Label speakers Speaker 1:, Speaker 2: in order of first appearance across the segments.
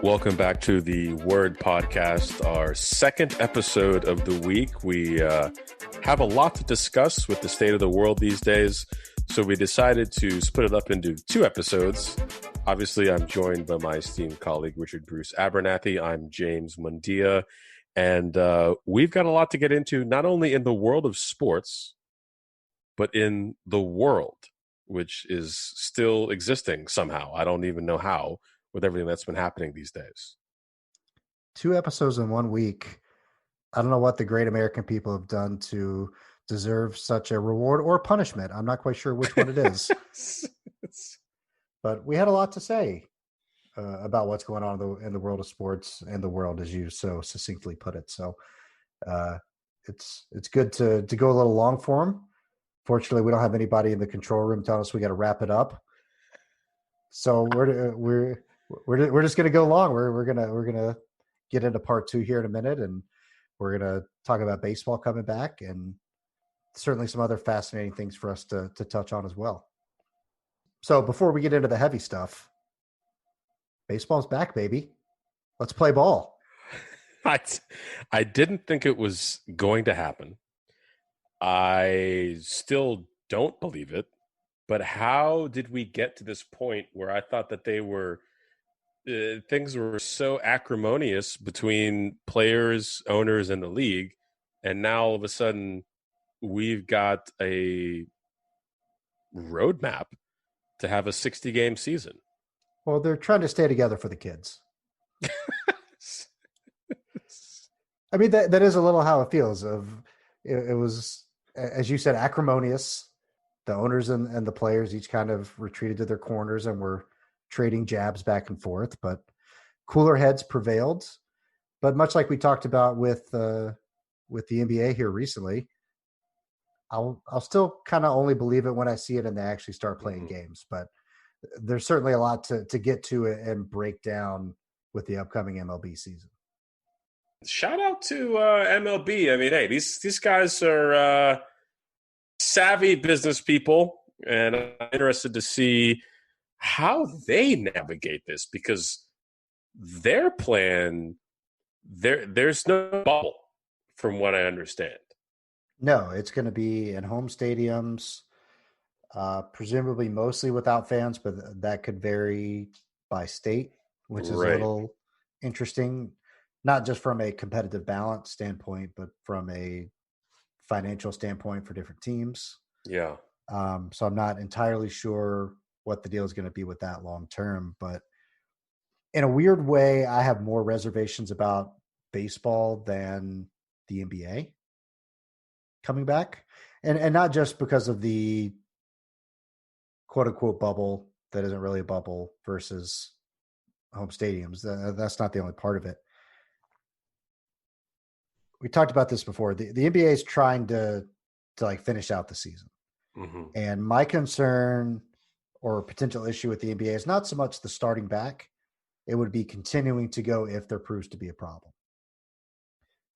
Speaker 1: Welcome back to the Word Podcast, our second episode of the week. We have a lot to discuss with the state of the world these days, so we decided to split it up into two episodes. Obviously, I'm joined by my esteemed colleague, Richard Bruce Abernathy. I'm James Mundia, and we've got a lot to get into, not only in the world of sports, but in the world, which is still existing somehow. I don't even know how, with everything that's been happening these days.
Speaker 2: 2 episodes in 1 week. I don't know what the great American people have done to deserve such a reward or punishment. I'm not quite sure which one it is. But we had a lot to say about what's going on in the world of sports and the world, as you so succinctly put it. So it's good to go a little long form. Fortunately, we don't have anybody in the control room telling us we got to wrap it up. So we're just going to go long. We're gonna get into part 2 here in a minute, and we're going to talk about baseball coming back and certainly some other fascinating things for us to touch on as well. So before we get into the heavy stuff, baseball's back, baby. Let's play ball.
Speaker 1: I didn't think it was going to happen. I still don't believe it. But how did we get to this point where I thought that they were things were so acrimonious between players, owners, and the league, and now all of a sudden we've got a roadmap to have a 60-game season?
Speaker 2: Well, they're trying to stay together for the kids. I mean, that is a little how it feels. It was, as you said, acrimonious. The owners and the players each kind of retreated to their corners and were trading jabs back and forth, but cooler heads prevailed. But much like we talked about with the NBA here recently, I'll still kind of only believe it when I see it and they actually start playing games. But there's certainly a lot to get to it and break down with the upcoming MLB season.
Speaker 1: Shout out to MLB. I mean, hey, these guys are savvy business people, and I'm interested to see how they navigate this, because their plan, there's no bubble from what I understand.
Speaker 2: No, it's going to be in home stadiums, presumably mostly without fans, but that could vary by state, which is a little interesting, not just from a competitive balance standpoint, but from a financial standpoint for different teams.
Speaker 1: Yeah.
Speaker 2: So I'm not entirely sure what the deal is going to be with that long term, but in a weird way, I have more reservations about baseball than the NBA coming back. And not just because of the quote unquote bubble that isn't really a bubble versus home stadiums. That's not the only part of it. We talked about this before. The NBA is trying to like finish out the season. Mm-hmm. And my concern or potential issue with the NBA is not so much the starting back. It would be continuing to go if there proves to be a problem.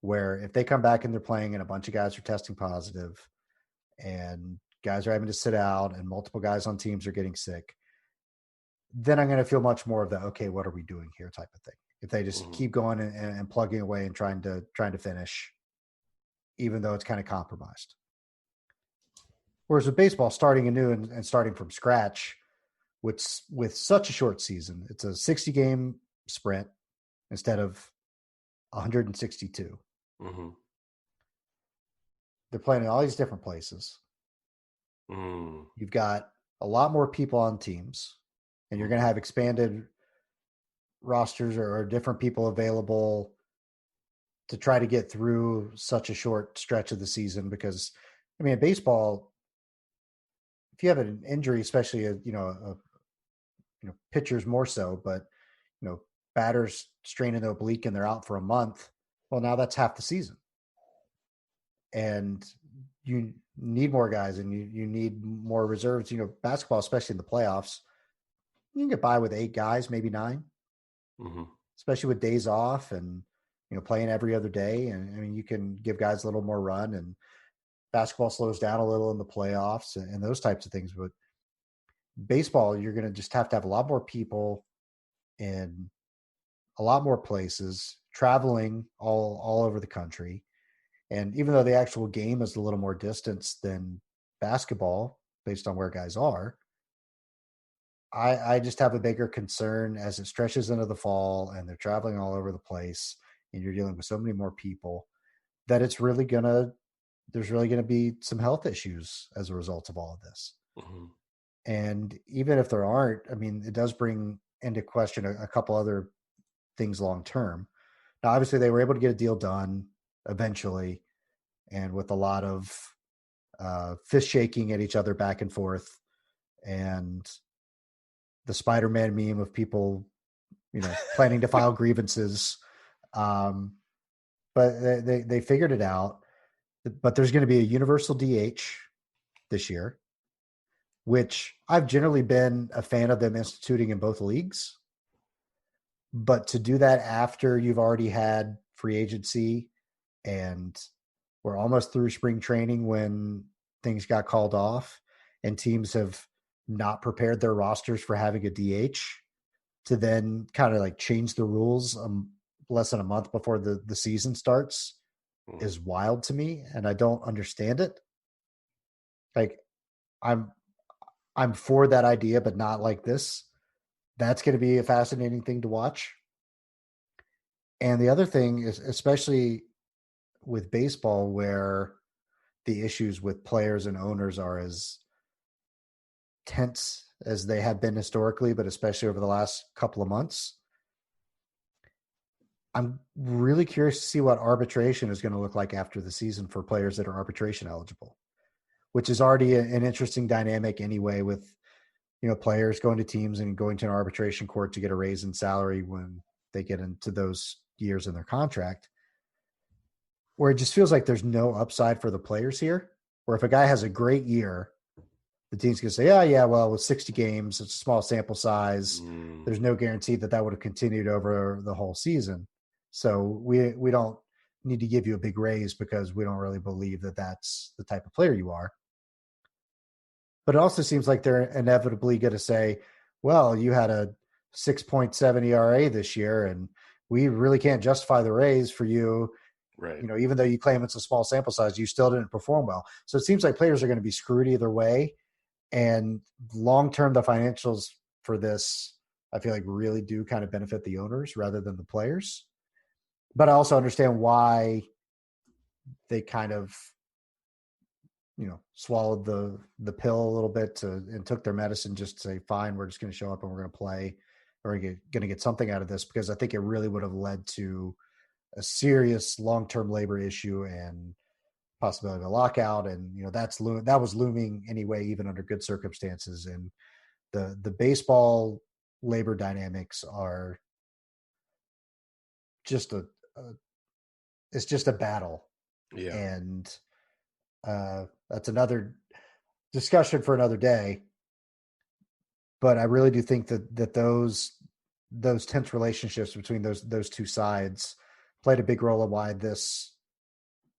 Speaker 2: Where if they come back and they're playing and a bunch of guys are testing positive and guys are having to sit out and multiple guys on teams are getting sick, then I'm going to feel much more of the, okay, what are we doing here type of thing. If they just keep going and plugging away and trying to finish, even though it's kind of compromised. Whereas with baseball, starting anew and starting from scratch, with such a short season, it's a 60-game sprint instead of 162. Mm-hmm. They're playing in all these different places. You've got a lot more people on teams, and you're going to have expanded rosters or different people available to try to get through such a short stretch of the season. Because, I mean, in baseball, if you have an injury, especially pitchers more so, but batters straining the oblique and they're out for a month, well, now that's half the season, and you need more guys and you need more reserves. Basketball, especially in the playoffs, you can get by with 8 guys, maybe 9, especially with days off and playing every other day. And I mean, you can give guys a little more run, and basketball slows down a little in the playoffs and those types of things. But baseball, you're going to just have to have a lot more people in a lot more places, traveling all over the country. And even though the actual game is a little more distance than basketball based on where guys are, I just have a bigger concern as it stretches into the fall and they're traveling all over the place and you're dealing with so many more people that there's really gonna be some health issues as a result of all of this. Mm-hmm. And even if there aren't, I mean, it does bring into question a couple other things long term. Now, obviously, they were able to get a deal done eventually, and with a lot of fist shaking at each other back and forth, and the Spider-Man meme of people, planning to file grievances. But they figured it out. But there's going to be a universal DH this year, which I've generally been a fan of them instituting in both leagues. But to do that after you've already had free agency and we're almost through spring training when things got called off and teams have not prepared their rosters for having a DH, to then kind of like change the rules less than a month before the season starts is wild to me. And I don't understand it. Like I'm for that idea, but not like this. That's going to be a fascinating thing to watch. And the other thing is, especially with baseball, where the issues with players and owners are as tense as they have been historically, but especially over the last couple of months, I'm really curious to see what arbitration is going to look like after the season for players that are arbitration eligible, which is already an interesting dynamic anyway, with players going to teams and going to an arbitration court to get a raise in salary when they get into those years in their contract, where it just feels like there's no upside for the players here. Where if a guy has a great year, the team's going to say, yeah, well, with 60 games, it's a small sample size. There's no guarantee that would have continued over the whole season. So we don't need to give you a big raise because we don't really believe that that's the type of player you are. But it also seems like they're inevitably going to say, well, you had a 6.7 ERA this year, and we really can't justify the raise for you. Right. Even though you claim it's a small sample size, you still didn't perform well. So it seems like players are going to be screwed either way. And long-term, the financials for this, I feel like, really do kind of benefit the owners rather than the players. But I also understand why they kind of, swallowed the pill a little bit and took their medicine just to say, fine, we're just going to show up and we're going to play. Or we're going to get something out of this, because I think it really would have led to a serious long-term labor issue and possibility of a lockout. And, that was looming anyway, even under good circumstances. And the baseball labor dynamics are just it's just a battle. Yeah. And that's another discussion for another day. But I really do think that those tense relationships between those two sides played a big role in why this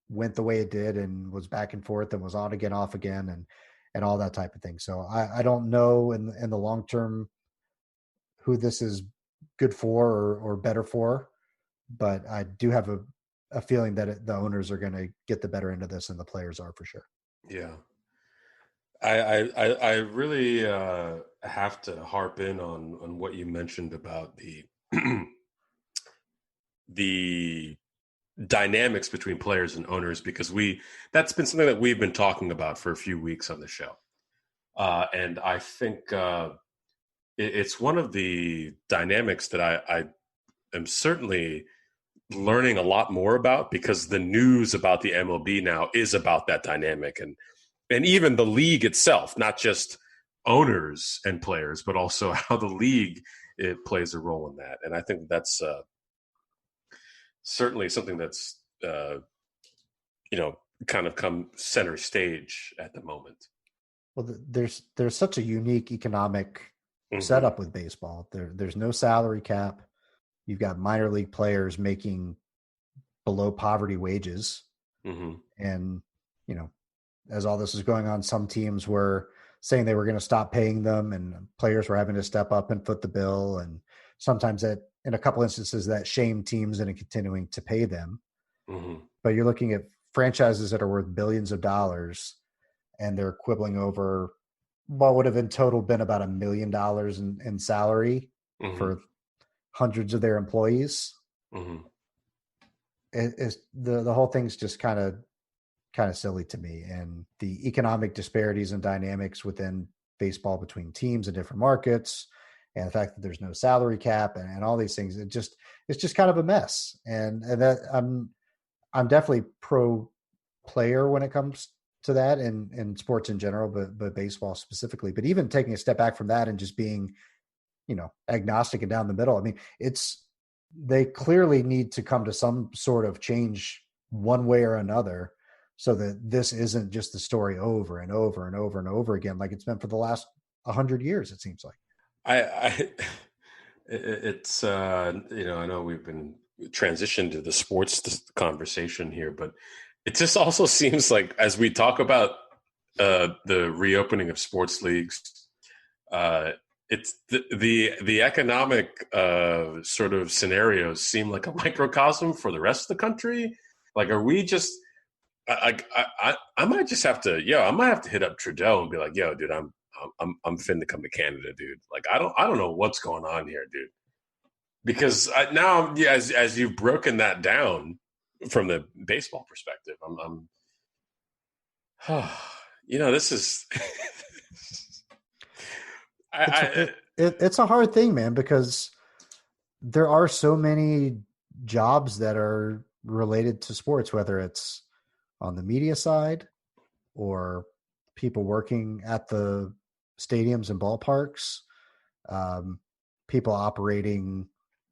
Speaker 2: went the way it did and was back and forth and was on again, off again, and all that type of thing. So I don't know in the long term who this is good for or better for, but I do have a feeling that the owners are going to get the better end of this, and the players are for sure.
Speaker 1: Yeah. I really have to harp in on what you mentioned about the the dynamics between players and owners, because that's been something that we've been talking about for a few weeks on the show. And I think it's one of the dynamics that I am certainly learning a lot more about, because the news about the MLB now is about that dynamic, and even the league itself, not just owners and players, but also how the league, it plays a role in that. And I think that's certainly something that's, kind of come center stage at the moment.
Speaker 2: Well, there's such a unique economic setup with baseball. There's no salary cap. You've got minor league players making below poverty wages. And, as all this is going on, some teams were saying they were going to stop paying them, and players were having to step up and foot the bill. And sometimes that in a couple instances that shame teams into continuing to pay them.
Speaker 1: Mm-hmm.
Speaker 2: But you're looking at franchises that are worth billions of dollars, and they're quibbling over what would have in total been about $1 million in salary
Speaker 1: Mm-hmm.
Speaker 2: for hundreds of their employees.
Speaker 1: Mm-hmm.
Speaker 2: The whole thing's just kind of silly to me, and the economic disparities and dynamics within baseball between teams in different markets, and the fact that there's no salary cap and all these things, it's just kind of a mess. And that I'm definitely pro player when it comes to that, and sports in general, but baseball specifically. But even taking a step back from that and just being, agnostic and down the middle. I mean, they clearly need to come to some sort of change one way or another, so that this isn't just the story over and over and over and over again, like it's been for the last 100 years, it seems like.
Speaker 1: It's I know we've been transitioned to the sports conversation here, but it just also seems like as we talk about the reopening of sports leagues, it's the economic sort of scenarios seem like a microcosm for the rest of the country. Like, are we just? I might just have to, I might have to hit up Trudeau and be like, yo, dude, I'm finna come to Canada, dude. Like, I don't know what's going on here, dude. Because now, as you've broken that down from the baseball perspective, this is.
Speaker 2: It's a hard thing, man, because there are so many jobs that are related to sports, whether it's on the media side or people working at the stadiums and ballparks, people operating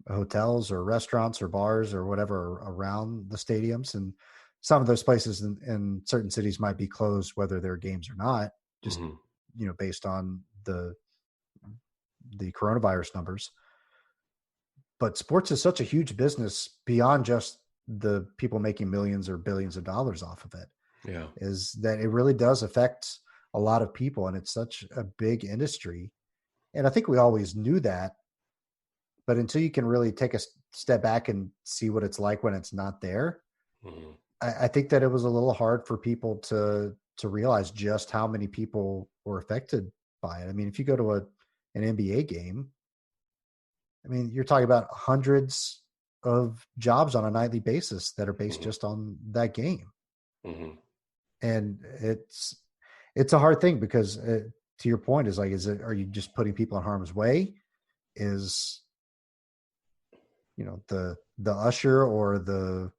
Speaker 2: hotels or restaurants or bars or whatever around the stadiums. And some of those places in certain cities might be closed, whether there are games or not, just, based on the coronavirus numbers. But sports is such a huge business beyond just the people making millions or billions of dollars off of it.
Speaker 1: Yeah.
Speaker 2: Is that it really does affect a lot of people, and it's such a big industry. And I think we always knew that, but until you can really take a step back and see what it's like when it's not there, I think that it was a little hard for people to realize just how many people were affected by it. I mean, if you go to an NBA game, I mean, you're talking about hundreds of jobs on a nightly basis that are based just on that game. And it's a hard thing because to your point is like, are you just putting people in harm's way? Is, the usher or the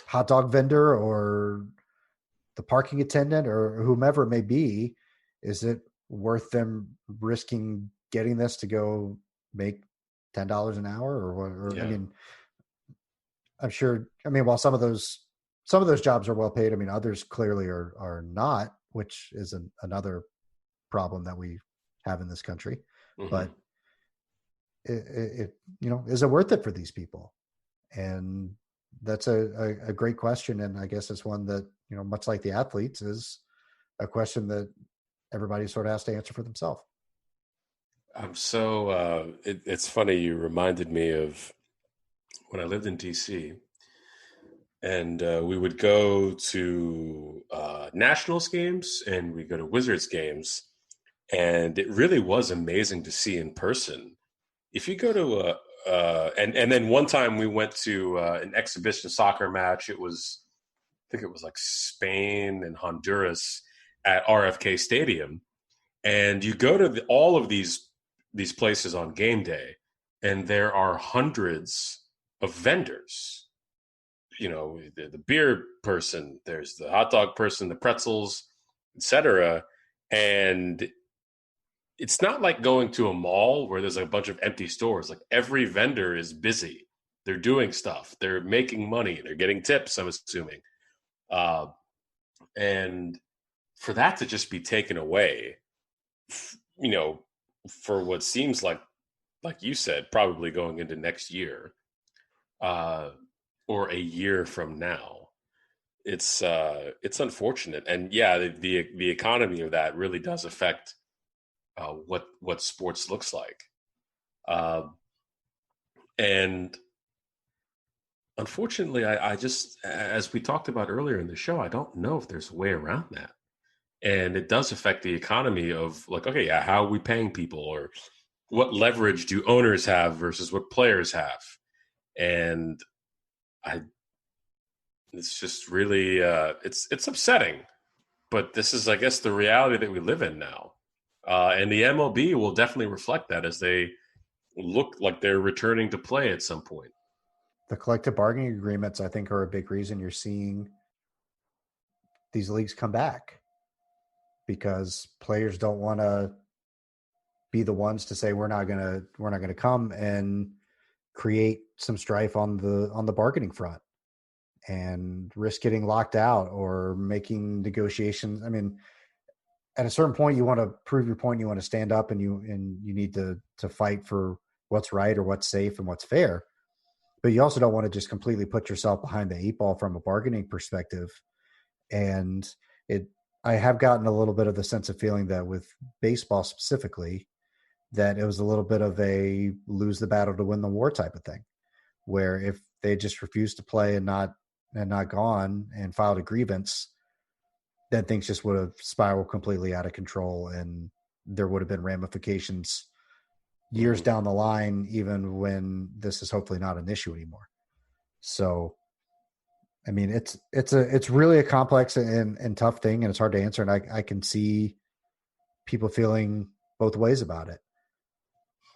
Speaker 2: hot dog vendor or the parking attendant or whomever it may be, is it worth them risking getting this to go make $10 an hour or what? Or, yeah. I mean, I'm sure. I mean, while some of those jobs are well paid, I mean, others clearly are not, which is another problem that we have in this country. But it is it worth it for these people? And that's a great question, and I guess it's one that, much like the athletes, is a question that everybody sort of has to answer for themselves.
Speaker 1: It's funny, you reminded me of when I lived in DC, and we would go to Nationals games and we go to Wizards games, and it really was amazing to see in person. If you go to and then one time we went to an exhibition soccer match. I think it was like Spain and Honduras at RFK Stadium, and you go to all of these places on game day, and there are hundreds of vendors. The beer person, there's the hot dog person, the pretzels, etc. And it's not like going to a mall where there's a bunch of empty stores. Like, every vendor is busy. They're doing stuff. They're making money. They're getting tips, I'm assuming. And for that to just be taken away, for what seems like you said, probably going into next year, or a year from now, it's unfortunate. And yeah, the economy of that really does affect what sports looks like. And unfortunately, I just, as we talked about earlier in the show, I don't know if there's a way around that. And it does affect the economy of like, okay, yeah, how are we paying people, or what leverage do owners have versus what players have? And I, it's just really, it's upsetting, but this is, I guess, the reality that we live in now. And the MLB will definitely reflect that as they look like they're returning to play at some point.
Speaker 2: The collective bargaining agreements, I think, are a big reason you're seeing these leagues come back, because players don't want to be the ones to say we're not gonna come and create some strife on the bargaining front and risk getting locked out or making negotiations. I mean, at a certain point, you want to prove your point. You want to stand up, and you need to fight for what's right or what's safe and what's fair. But you also don't want to just completely put yourself behind the eight ball from a bargaining perspective. And I have gotten a little bit of the sense of feeling that with baseball specifically, that it was a little bit of a lose the battle to win the war type of thing, where if they just refused to play and not gone and filed a grievance, then things just would have spiraled completely out of control, and there would have been ramifications years down the line, even when this is hopefully not an issue anymore. So, I mean, it's really a complex and tough thing, and it's hard to answer. And I can see people feeling both ways about it.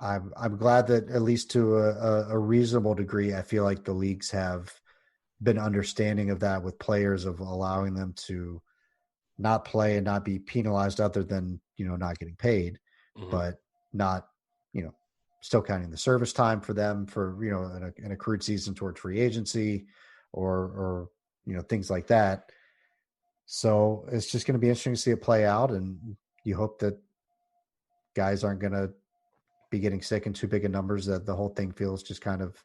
Speaker 2: I'm glad that at least to a reasonable degree, I feel like the leagues have been understanding of that with players, of allowing them to not play and not be penalized other than, not getting paid, but not, still counting the service time for them for, an accrued season toward free agency or, things like that. So it's just going to be interesting to see it play out. And you hope that guys aren't going to be getting sick in too big of numbers, that the whole thing feels just kind of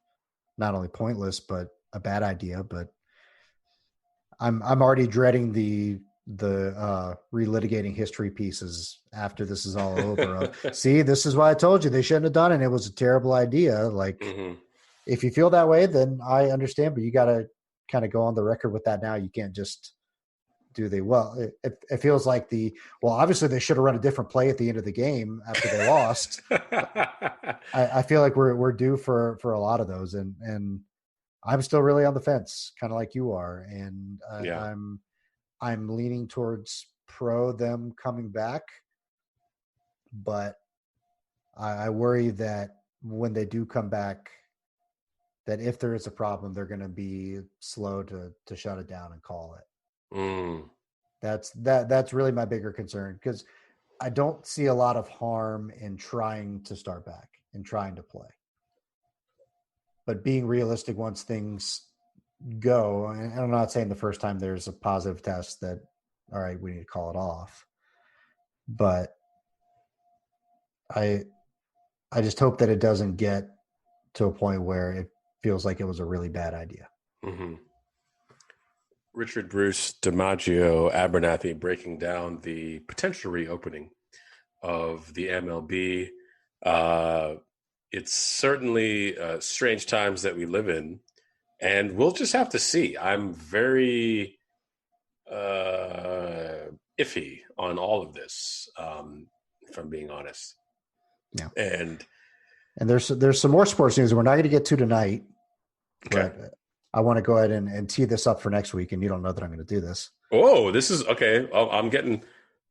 Speaker 2: not only pointless, but a bad idea. But I'm already dreading the relitigating history pieces after this is all over. See, this is why I told you they shouldn't have done it. It was a terrible idea. Like, if you feel that way, then I understand, but you got to kind of go on the record with that now. You can't just it feels like obviously they should have run a different play at the end of the game after they lost. I feel like we're due for a lot of those, and I'm still really on the fence, kind of like you are. And I'm leaning towards pro them coming back, but I worry that when they do come back, that if there is a problem, they're going to be slow to shut it down and call it. That's really my bigger concern, because I don't see a lot of harm in trying to start back and trying to play, but being realistic once things go. And I'm not saying the first time there's a positive test that, all right, we need to call it off, but I just hope that it doesn't get to a point where it feels like it was a really bad idea.
Speaker 1: Richard Bruce, DiMaggio, Abernathy breaking down the potential reopening of the MLB. It's certainly strange times that we live in, and we'll just have to see. I'm very iffy on all of this, if I'm being honest.
Speaker 2: Yeah.
Speaker 1: And
Speaker 2: there's some more sports news we're not going to get to tonight,
Speaker 1: okay.
Speaker 2: But I want to go ahead and tee this up for next week, and you don't know that I'm going to do this.
Speaker 1: Oh, this is okay. I'm getting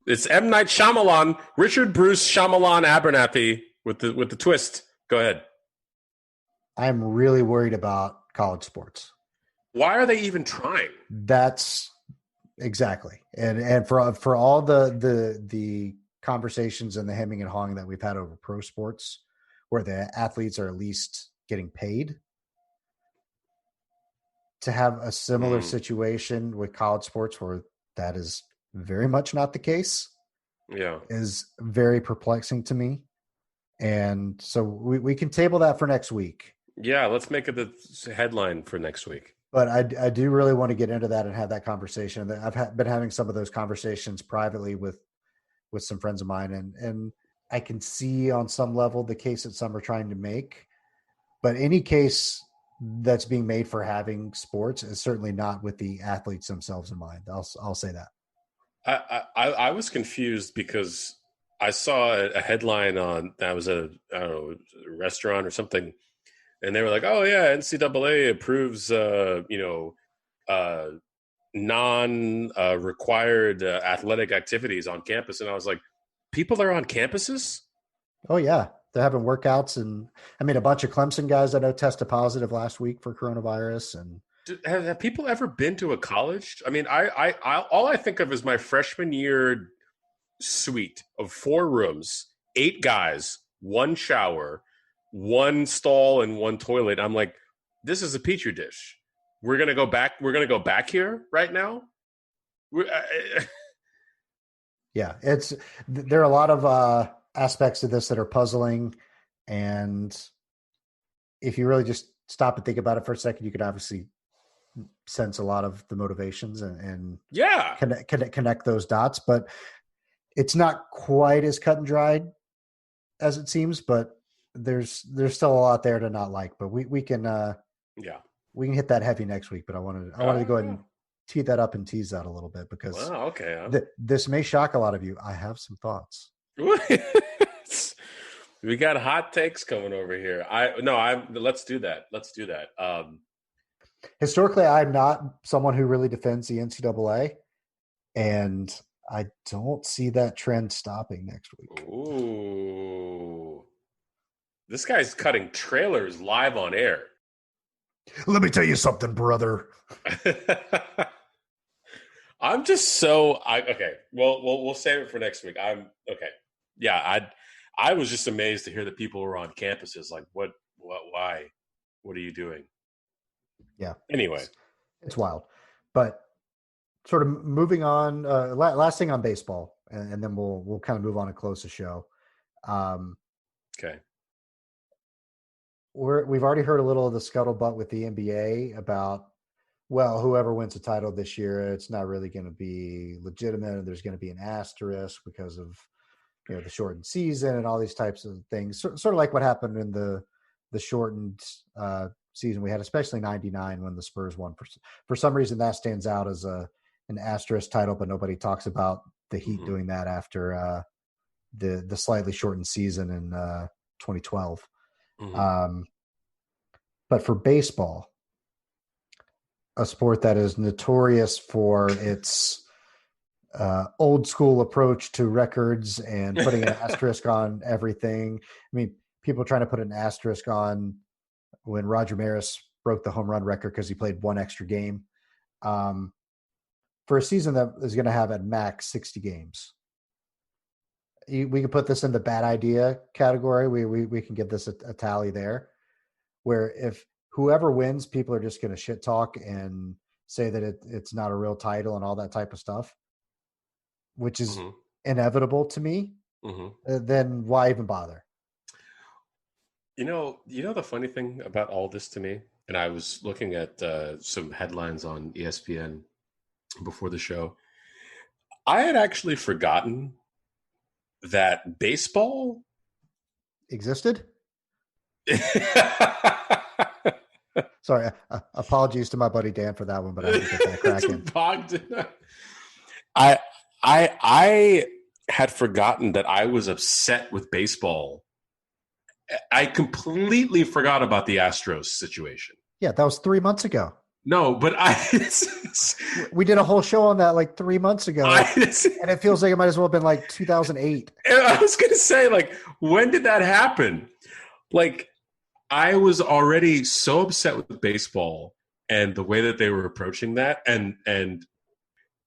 Speaker 1: it's M. Night Shyamalan, Richard Bruce Shyamalan Abernathy with the twist. Go ahead.
Speaker 2: I'm really worried about college sports.
Speaker 1: Why are they even trying?
Speaker 2: That's exactly, and for all the conversations and the hemming and hawing that we've had over pro sports, where the athletes are at least getting paid, to have a similar situation with college sports where that is very much not the case, is very perplexing to me. And so we can table that for next week.
Speaker 1: Yeah, let's make it the headline for next week.
Speaker 2: But I do really want to get into that and have that conversation. I've been having some of those conversations privately with some friends of mine, and I can see on some level the case that some are trying to make. But any case that's being made for having sports is certainly not with the athletes themselves in mind. I'll say that.
Speaker 1: I was confused because I saw a headline on that was a I don't know a restaurant or something, and they were like, "Oh yeah, NCAA approves non required athletic activities on campus," and I was like, "People are on campuses."
Speaker 2: Oh yeah, they're having workouts, and I mean, a bunch of Clemson guys I know tested positive last week for coronavirus. And
Speaker 1: Have people ever been to a college? I mean, I all I think of is my freshman year suite of 4 rooms, 8 guys, 1 shower, 1 stall, and 1 toilet. I'm like, this is a petri dish. We're gonna go back. We're gonna go back here right now.
Speaker 2: yeah, there are a lot of aspects of this that are puzzling, and if you really just stop and think about it for a second, you could obviously sense a lot of the motivations and
Speaker 1: yeah,
Speaker 2: connect those dots. But it's not quite as cut and dried as it seems. But there's still a lot there to not like. But we can hit that heavy next week. But I wanted to go ahead and tee that up and tease that a little bit because this may shock a lot of you. I have some thoughts.
Speaker 1: We got hot takes coming over here. Let's do that. Let's do that.
Speaker 2: Historically, I'm not someone who really defends the NCAA, and I don't see that trend stopping next week.
Speaker 1: Ooh. This guy's cutting trailers live on air.
Speaker 2: Let me tell you something, brother.
Speaker 1: I'm just okay. Well, we'll save it for next week. I'm okay. Yeah, I was just amazed to hear that people were on campuses. Like, what, why? What are you doing?
Speaker 2: Yeah.
Speaker 1: Anyway,
Speaker 2: it's wild. But sort of moving on. Last thing on baseball, and then we'll kind of move on and close the show.
Speaker 1: Okay.
Speaker 2: We've already heard a little of the scuttlebutt with the NBA about, well, whoever wins the title this year, it's not really going to be legitimate. There's going to be an asterisk because of the shortened season and all these types of things. Sort of like what happened in the shortened season we had, especially '99 when the Spurs won. For some reason, that stands out as an asterisk title, but nobody talks about the Heat doing that after the slightly shortened season in 2012. But for baseball, a sport that is notorious for its old school approach to records and putting an asterisk on everything. I mean, people trying to put an asterisk on when Roger Maris broke the home run record because he played 1 extra game. For a season that is going to have at max 60 games. We can put this in the bad idea category. We can give this a tally there, where if whoever wins, people are just going to shit talk and say that it's not a real title and all that type of stuff, which is inevitable to me. Then why even bother?
Speaker 1: You know the funny thing about all this to me, and I was looking at some headlines on ESPN before the show. I had actually forgotten that baseball
Speaker 2: existed. Sorry, apologies to my buddy Dan for that one, but I had to get that cracking.
Speaker 1: I had forgotten that I was upset with baseball. I completely forgot about the Astros situation.
Speaker 2: Yeah, that was 3 months ago.
Speaker 1: No, but
Speaker 2: we did a whole show on that like 3 months ago, and it feels like it might as well have been like 2008.
Speaker 1: I was going to say, like, when did that happen? Like, I was already so upset with baseball and the way that they were approaching that, and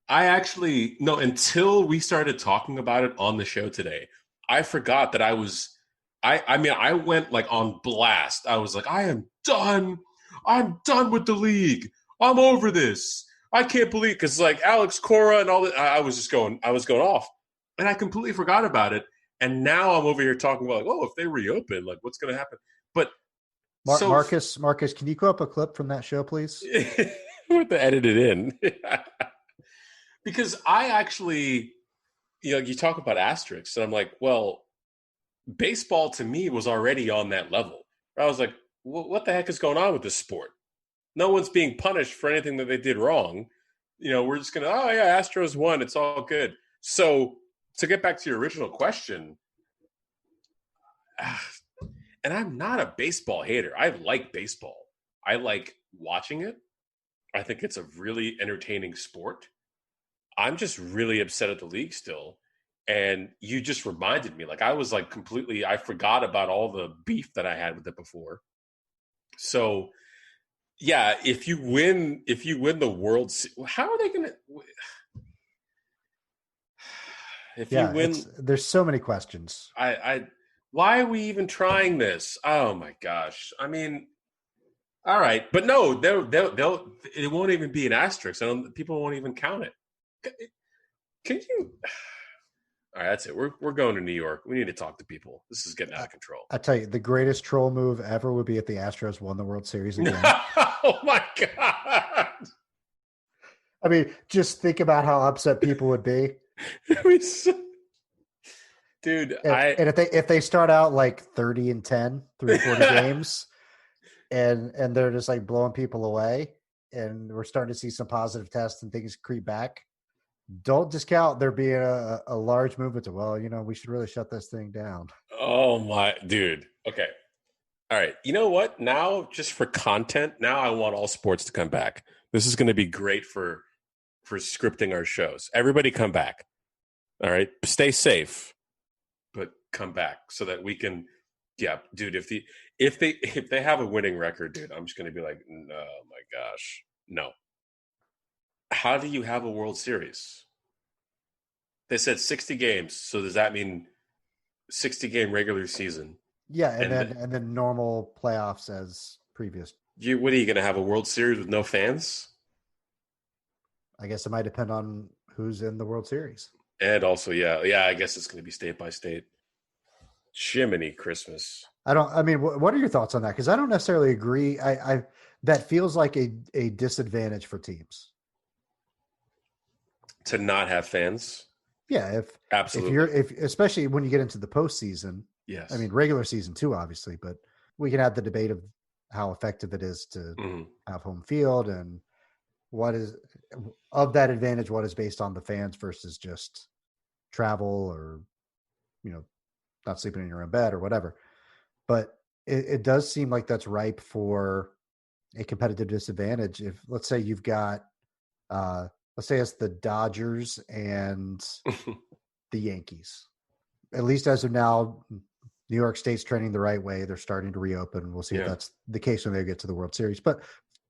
Speaker 1: I actually until we started talking about it on the show today, I forgot that I was. I went like on blast. I was like, I am done. I'm done with the league. I'm over this. I can't believe because like Alex Cora and all that. I was going off, and I completely forgot about it. And now I'm over here talking about like, oh, if they reopen, like what's going to happen? But
Speaker 2: Marcus, can you go up a clip from that show, please?
Speaker 1: We have to edit it in because I actually, you talk about asterisks, and I'm like, well, baseball to me was already on that level. I was like, what the heck is going on with this sport? No one's being punished for anything that they did wrong. We're just going to, oh, yeah, Astros won. It's all good. So to get back to your original question, and I'm not a baseball hater. I like baseball. I like watching it. I think it's a really entertaining sport. I'm just really upset at the league still. And you just reminded me, like I was like completely, I forgot about all the beef that I had with it before. So yeah, if you win the World Series, how are they going to? If you win,
Speaker 2: there's so many questions.
Speaker 1: Why are we even trying this? Oh my gosh! I mean, all right, but no, it won't even be an asterisk. People won't even count it. Can you? All right, that's it. We're going to New York. We need to talk to people. This is getting out of control.
Speaker 2: I tell you, the greatest troll move ever would be if the Astros won the World Series again.
Speaker 1: Oh my god!
Speaker 2: I mean, just think about how upset people would be.
Speaker 1: Dude,
Speaker 2: and if they start out like 30-10 through 40 games, and they're just like blowing people away, and we're starting to see some positive tests and things creep back, don't discount there being a large movement to, well, we should really shut this thing down.
Speaker 1: Oh my dude. Okay. All right. You know what? Now, just for content, now I want all sports to come back. This is going to be great for scripting our shows. Everybody come back. All right. Stay safe, but come back so that we can. Yeah, dude. If they have a winning record, dude, I'm just going to be like, oh my gosh, no. How do you have a World Series? They said 60 games. So does that mean 60-game regular season?
Speaker 2: Yeah, and then normal playoffs as previous.
Speaker 1: What are you going to have, a World Series with no fans?
Speaker 2: I guess it might depend on who's in the World Series.
Speaker 1: And also, yeah, I guess it's going to be state by state. Jiminy Christmas.
Speaker 2: What are your thoughts on that? Because I don't necessarily agree. That feels like a disadvantage for teams.
Speaker 1: To not have fans?
Speaker 2: Yeah,
Speaker 1: absolutely.
Speaker 2: If especially when you get into the postseason.
Speaker 1: Yes.
Speaker 2: I mean, regular season too, obviously, but we can have the debate of how effective it is to have home field, and what is of that advantage, what is based on the fans versus just travel or, not sleeping in your own bed or whatever. But it does seem like that's ripe for a competitive disadvantage. If let's say you've got, let's say it's the Dodgers and the Yankees. At least as of now, New York State's trending the right way. They're starting to reopen. We'll see if that's the case when they get to the World Series. But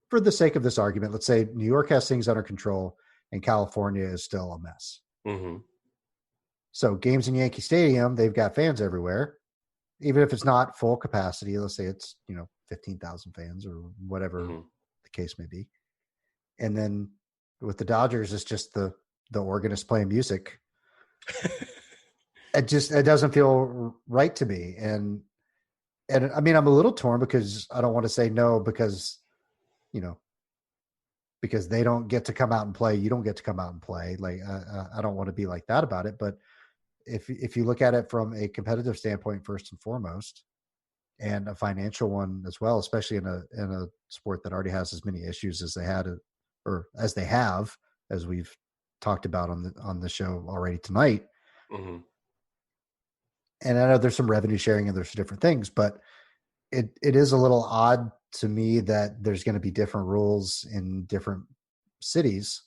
Speaker 2: for the sake of this argument, let's say New York has things under control and California is still a mess.
Speaker 1: Mm-hmm.
Speaker 2: So games in Yankee Stadium, they've got fans everywhere. Even if it's not full capacity, let's say it's, 15,000 fans or whatever the case may be. And then with the Dodgers, it's just the organist playing music. It doesn't feel right to me. And I mean, I'm a little torn because I don't want to say no because, because they don't get to come out and play. You don't get to come out and play. Like, I don't want to be like that about it. But if you look at it from a competitive standpoint, first and foremost, and a financial one as well, especially in a sport that already has as many issues as they had, or as they have, as we've talked about on the show already tonight.
Speaker 1: Mm-hmm.
Speaker 2: And I know there's some revenue sharing and there's different things, but it is a little odd to me that there's going to be different rules in different cities.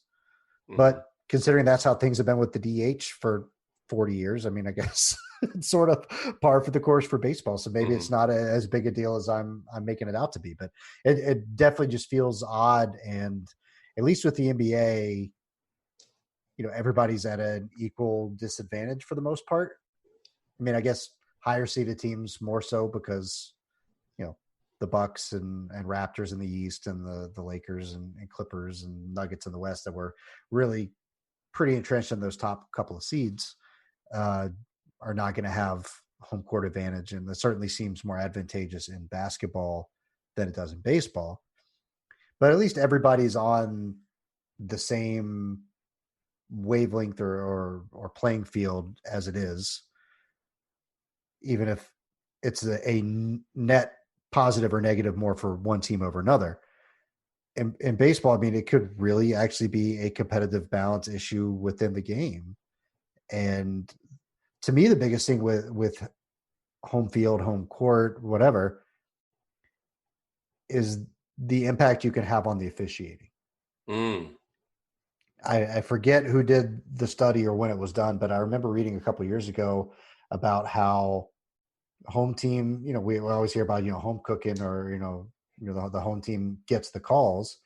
Speaker 2: Mm-hmm. But considering that's how things have been with the DH for 40 years, I mean, I guess it's sort of par for the course for baseball. So maybe it's not as big a deal as I'm making it out to be, but it definitely just feels odd. And at least with the NBA, everybody's at an equal disadvantage for the most part. I mean, I guess higher seeded teams more so because, the Bucks and Raptors in the East and the Lakers and Clippers and Nuggets in the West that were really pretty entrenched in those top couple of seeds are not going to have home court advantage. And that certainly seems more advantageous in basketball than it does in baseball. But at least everybody's on the same wavelength or playing field as it is, even if it's a net positive or negative more for one team over another. In baseball, I mean, it could really actually be a competitive balance issue within the game. And to me, the biggest thing with home field, home court, whatever, is the impact you can have on the officiating. I forget who did the study or when it was done, but I remember reading a couple of years ago about how home team, we always hear about, home cooking or, the home team gets the calls.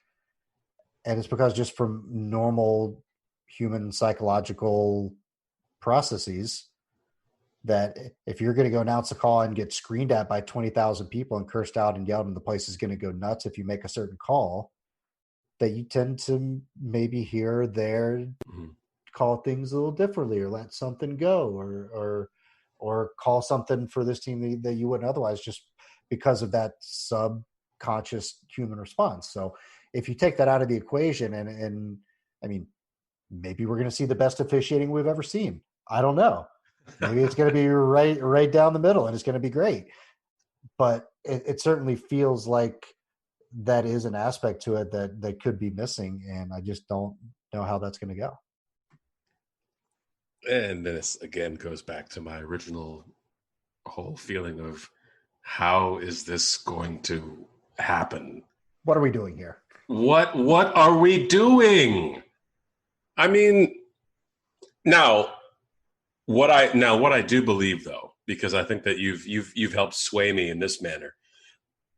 Speaker 2: And it's because just from normal human psychological processes that if you're going to go announce a call and get screamed at by 20,000 people and cursed out and yelled, and the place is going to go nuts if you make a certain call, that you tend to maybe here or there call things a little differently or let something go or call something for this team that you wouldn't otherwise, just because of that subconscious human response. So if you take that out of the equation and I mean, maybe we're going to see the best officiating we've ever seen. I don't know. Maybe it's going to be right down the middle and it's going to be great. But it certainly feels like that is an aspect to it that could be missing. And I just don't know how that's going to go.
Speaker 1: And then this again goes back to my original whole feeling of how is this going to happen?
Speaker 2: What are we doing here?
Speaker 1: What are we doing? I mean, now what I do believe though, because I think that you've helped sway me in this manner.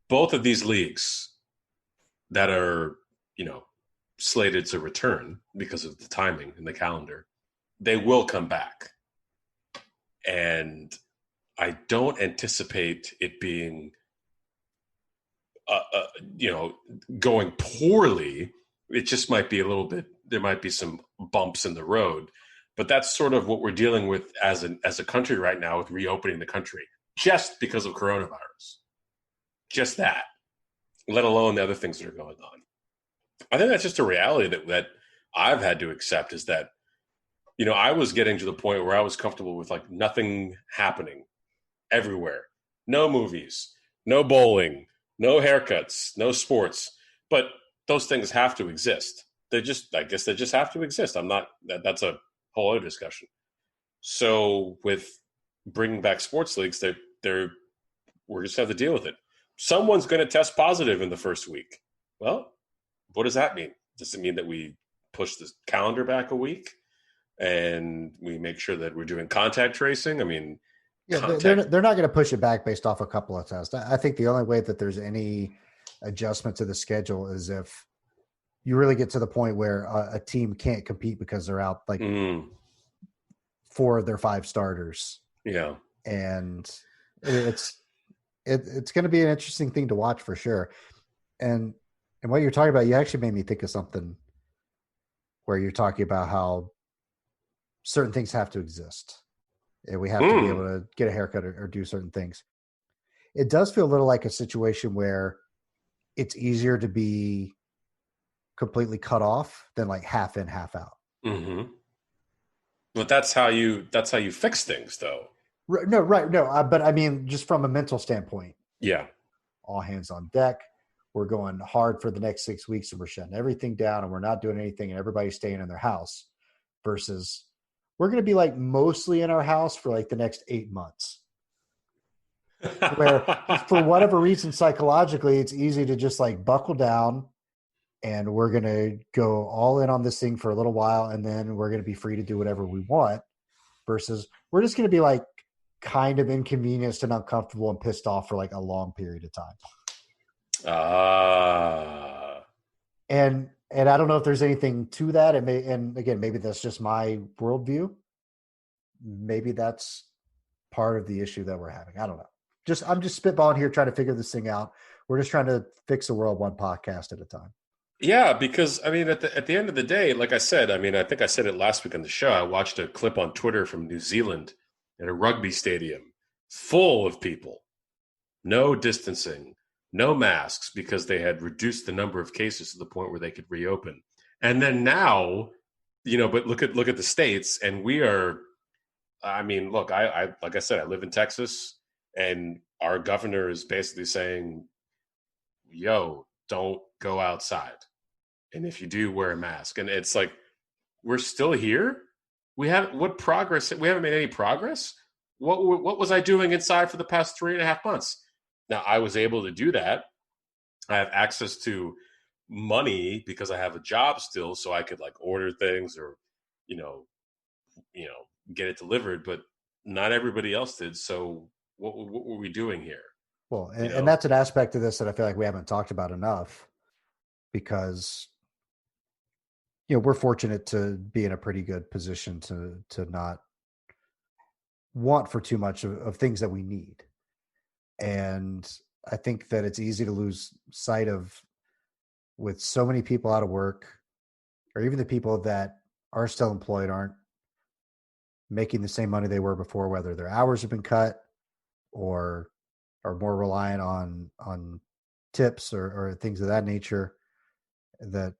Speaker 1: Both of these leagues that are, slated to return because of the timing and the calendar, they will come back. And I don't anticipate it being, going poorly. It just might be a little bit, there might be some bumps in the road, but that's sort of what we're dealing with as a country right now with reopening the country just because of coronavirus. Just that, let alone the other things that are going on. I think that's just a reality that I've had to accept is that, I was getting to the point where I was comfortable with like nothing happening everywhere. No movies, no bowling, no haircuts, no sports. But those things have to exist. I guess they just have to exist. That's a whole other discussion. So with bringing back sports leagues, we're just have to deal with it. Someone's going to test positive in the first week. Well, what does that mean? Does it mean that we push the calendar back a week and we make sure that we're doing contact tracing? I mean,
Speaker 2: they're not going to push it back based off a couple of tests. I think the only way that there's any adjustment to the schedule is if you really get to the point where a team can't compete because they're out like 4 of their 5 starters.
Speaker 1: Yeah.
Speaker 2: And it's going to be an interesting thing to watch for sure. And what you're talking about, you actually made me think of something where you're talking about how certain things have to exist. And we have to be able to get a haircut or do certain things. It does feel a little like a situation where it's easier to be completely cut off than like half in, half out.
Speaker 1: Mm-hmm. But that's how you fix things though.
Speaker 2: No, right. No, but I mean, just from a mental standpoint.
Speaker 1: Yeah.
Speaker 2: All hands on deck. We're going hard for the next 6 weeks and we're shutting everything down and we're not doing anything and everybody's staying in their house versus we're going to be like mostly in our house for like the next 8 months. Where for whatever reason, psychologically, it's easy to just like buckle down and we're going to go all in on this thing for a little while. And then we're going to be free to do whatever we want versus we're just going to be like kind of inconvenienced and uncomfortable and pissed off for like a long period of time. And I don't know if there's anything to that. And again, maybe that's just my worldview. Maybe that's part of the issue that we're having. I don't know. I'm just spitballing here, trying to figure this thing out. We're just trying to fix the world one podcast at a time.
Speaker 1: Yeah, because I mean, at the end of the day, like I said, I mean, I think I said it last week on the show. I watched a clip on Twitter from New Zealand at a rugby stadium full of people, no distancing, no masks, because they had reduced the number of cases to the point where they could reopen. And then now, but look at the States, and we are. I mean, look, I like I said, I live in Texas, and our governor is basically saying, yo, don't go outside. And if you do, wear a mask. And it's like, we're still here. We haven't made any progress. What was I doing inside for the past 3.5 months? Now I was able to do that. I have access to money because I have a job still, so I could like order things or, you know, get it delivered. But not everybody else did. So what were we doing here?
Speaker 2: Well, and that's an aspect of this that I feel like we haven't talked about enough, because we're fortunate to be in a pretty good position to not want for too much of things that we need. And I think that it's easy to lose sight of, with so many people out of work, or even the people that are still employed aren't making the same money they were before, whether their hours have been cut or are more reliant on tips or things of that nature, that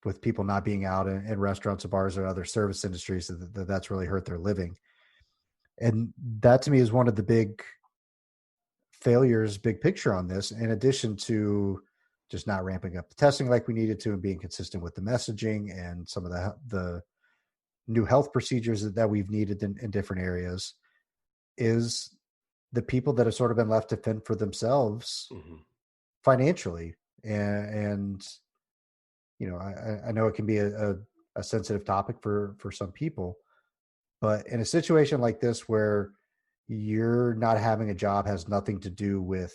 Speaker 2: with people not being out in restaurants or bars or other service industries, that's really hurt their living. And that to me is one of the big failures, big picture on this, in addition to just not ramping up the testing like we needed to and being consistent with the messaging and some of the new health procedures that we've needed in different areas, is the people that have sort of been left to fend for themselves financially. And I know it can be a sensitive topic for some people, but in a situation like this where you're not having a job has nothing to do with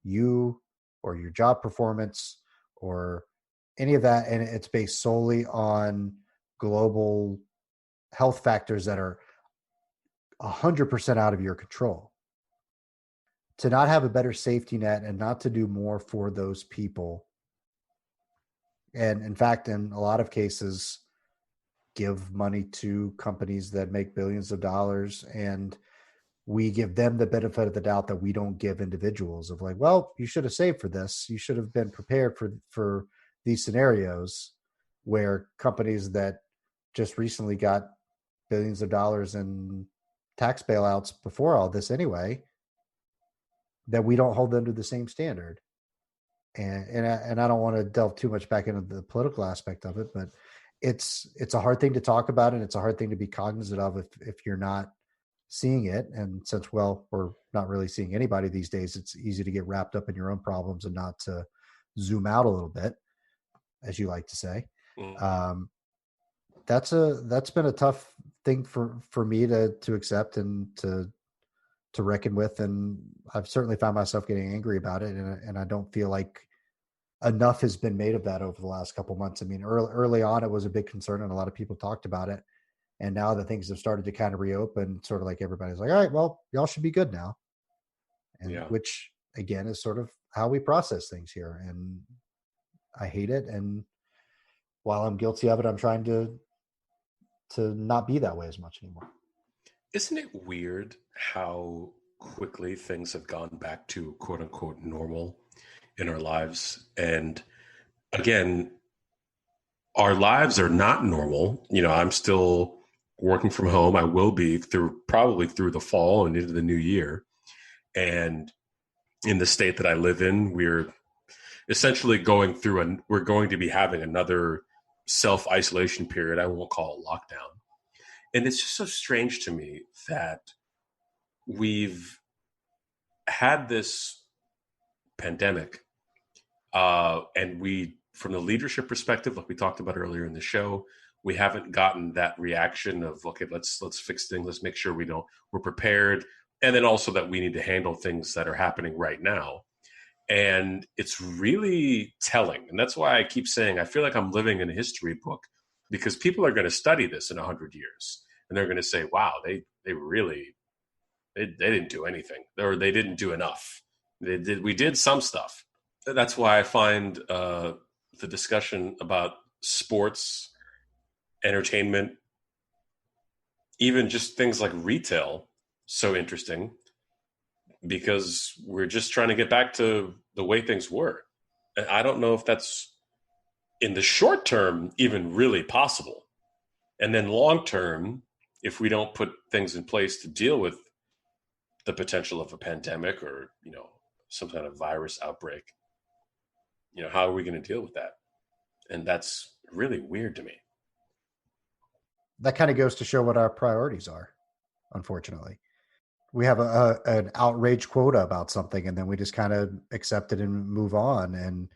Speaker 2: you or your job performance or any of that, and it's based solely on global health factors that are 100% out of your control. To not have a better safety net and not to do more for those people, and in fact, in a lot of cases, give money to companies that make billions of dollars, and we give them the benefit of the doubt that we don't give individuals, of like, well, you should have saved for this. You should have been prepared for these scenarios, where companies that just recently got billions of dollars in tax bailouts before all this anyway, that we don't hold them to the same standard. And I don't want to delve too much back into the political aspect of it, but it's a hard thing to talk about, and it's a hard thing to be cognizant of if you're not seeing it. And since, well, we're not really seeing anybody these days, it's easy to get wrapped up in your own problems and not to zoom out a little bit, as you like to say. That's been a tough thing for me to accept and to reckon with. And I've certainly found myself getting angry about it. And I don't feel like enough has been made of that over the last couple of months. I mean, early on, it was a big concern and a lot of people talked about it. And now that things have started to kind of reopen, sort of like everybody's like, all right, well, y'all should be good now. And which again is sort of how we process things here. And I hate it. And while I'm guilty of it, I'm trying to not be that way as much anymore.
Speaker 1: Isn't it weird how quickly things have gone back to quote unquote normal in our lives? And again, our lives are not normal. I'm still working from home. I will be probably through the fall and into the new year. And in the state that I live in, we're essentially we're going to be having another self-isolation period. I won't call it lockdown. And it's just so strange to me that we've had this pandemic, and from the leadership perspective, like we talked about earlier in the show, we haven't gotten that reaction of, okay, let's fix things. Let's make sure we're prepared. And then also that we need to handle things that are happening right now. And it's really telling. And that's why I keep saying, I feel like I'm living in a history book, because people are going to study this in 100 years and they're going to say, wow, they didn't do anything, or they didn't do enough. We did some stuff. That's why I find the discussion about sports, entertainment, even just things like retail, so interesting, because we're just trying to get back to the way things were. And I don't know if that's in the short term even really possible. And then long term, if we don't put things in place to deal with the potential of a pandemic or, some kind of virus outbreak. How are we going to deal with that? And that's really weird to me.
Speaker 2: That kind of goes to show what our priorities are, unfortunately. We have an outrage quota about something, and then we just kind of accept it and move on. And,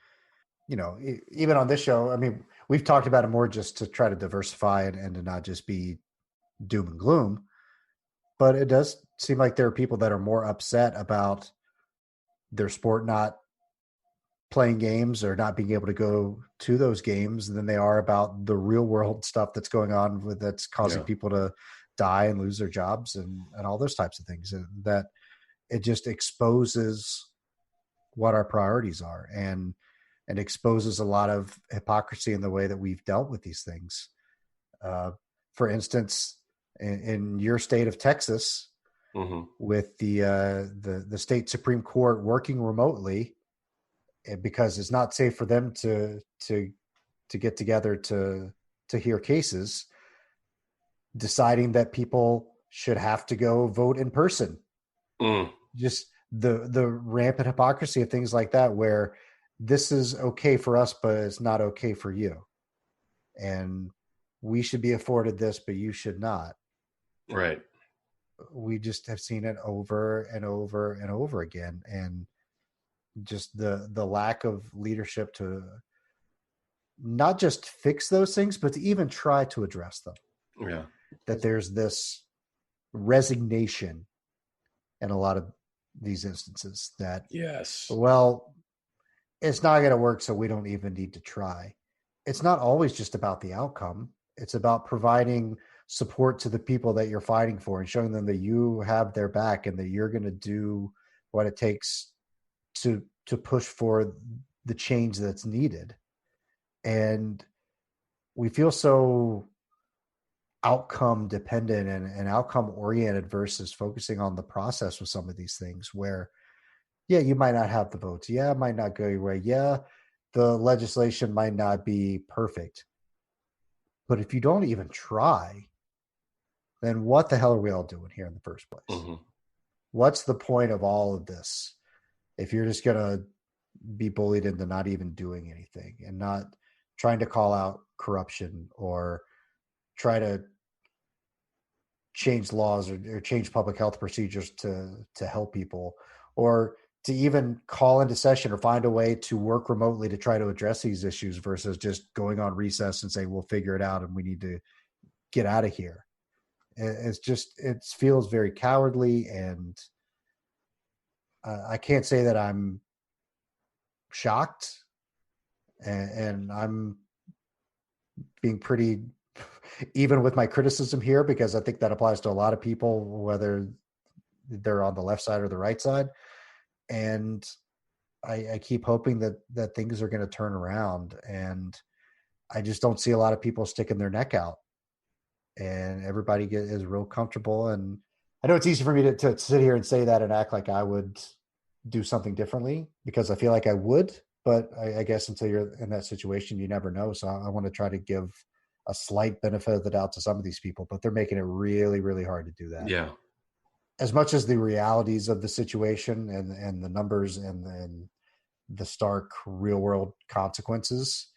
Speaker 2: even on this show, I mean, we've talked about it more just to try to diversify and to not just be doom and gloom. But it does seem like there are people that are more upset about their sport not playing games or not being able to go to those games than they are about the real world stuff that's going on that's causing people to die and lose their jobs and all those types of things. And that it just exposes what our priorities are and exposes a lot of hypocrisy in the way that we've dealt with these things. For instance, in your state of Texas, with the state Supreme Court working remotely, because it's not safe for them to get together to hear cases, deciding that people should have to go vote in person. Just the rampant hypocrisy of things like that, where this is okay for us, but it's not okay for you. And we should be afforded this, but you should not.
Speaker 1: Right.
Speaker 2: We just have seen it over and over and over again. And just the lack of leadership to not just fix those things, but to even try to address them.
Speaker 1: Yeah.
Speaker 2: That there's this resignation in a lot of these instances that, well, it's not going to work, so we don't even need to try. It's not always just about the outcome. It's about providing support to the people that you're fighting for and showing them that you have their back and that you're going to do what it takes to push for the change that's needed. And we feel so outcome dependent and outcome oriented versus focusing on the process with some of these things where, you might not have the votes. It might not go your way. The legislation might not be perfect. But if you don't even try, then what the hell are we all doing here in the first place? What's the point of all of this if you're just going to be bullied into not even doing anything and not trying to call out corruption or try to change laws or change public health procedures to help people, or to even call into session or find a way to work remotely to try to address these issues versus just going on recess and saying, we'll figure it out and we need to get out of here. It feels very cowardly. And I can't say that I'm shocked, and I'm being pretty even with my criticism here, because I think that applies to a lot of people, whether they're on the left side or the right side. And I keep hoping that things are going to turn around, and I just don't see a lot of people sticking their neck out, and everybody is real comfortable. And I know it's easy for me to sit here and say that and act like I would do something differently, because I feel like I would, but I guess until you're in that situation, you never know. So I want to try to give a slight benefit of the doubt to some of these people, but they're making it really, really hard to do that.
Speaker 1: Yeah.
Speaker 2: As much as the realities of the situation and the numbers and the stark real world consequences,